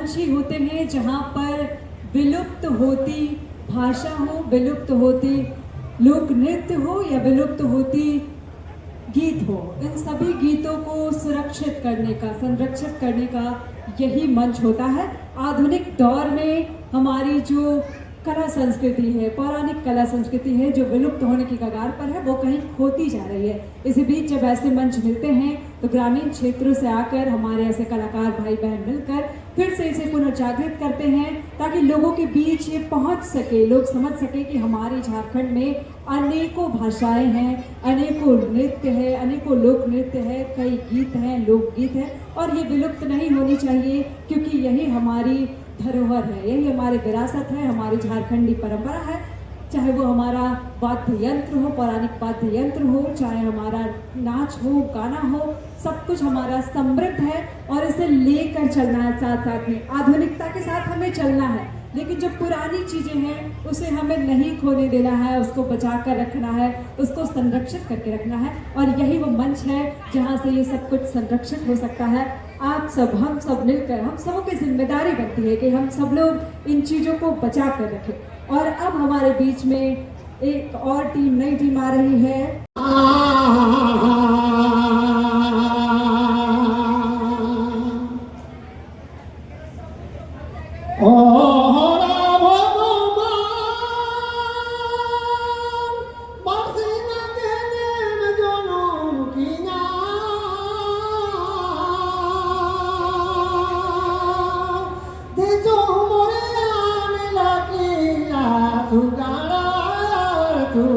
मंच ही होते हैं जहाँ पर विलुप्त होती भाषा हो, विलुप्त होती लोक नृत्य हो या विलुप्त होती गीत हो, इन सभी गीतों को सुरक्षित करने का, संरक्षित करने का यही मंच होता है। आधुनिक दौर में हमारी जो कला संस्कृति है, पौराणिक कला संस्कृति है, जो विलुप्त होने की कगार पर है, वो कहीं खोती जा रही है। इसी बीच जब ऐसे मंच मिलते हैं तो ग्रामीण क्षेत्रों से आकर हमारे ऐसे कलाकार भाई बहन मिलकर फिर से इसे पुनर्जागृत करते हैं ताकि लोगों के बीच ये पहुंच सके, लोग समझ सके कि हमारे झारखंड में अनेकों भाषाएं हैं, अनेकों नृत्य है, अनेकों लोक नृत्य है, कई गीत हैं, लोकगीत है और ये विलुप्त नहीं होनी चाहिए क्योंकि यही हमारी धरोहर है, यही हमारी विरासत है, हमारी झारखंडी परंपरा है। चाहे वो हमारा वाद्य यंत्र हो, पौराणिक वाद्य यंत्र हो, चाहे हमारा नाच हो, गाना हो, सब कुछ हमारा समृद्ध है और इसे लेकर चलना है। साथ साथ में आधुनिकता के साथ हमें चलना है, लेकिन जो पुरानी चीजें हैं उसे हमें नहीं खोने देना है, उसको बचा कर रखना है, उसको संरक्षित करके रखना है और यही वो मंच है जहाँ से ये सब कुछ संरक्षित हो सकता है। आप सब, हम सब मिलकर, हम सबों की जिम्मेदारी बनती है कि हम सब लोग इन चीज़ों को बचा कर रखें। और अब हमारे बीच में एक और टीम, नई टीम आ रही है। tu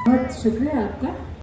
बहुत शुक्रिया आपका।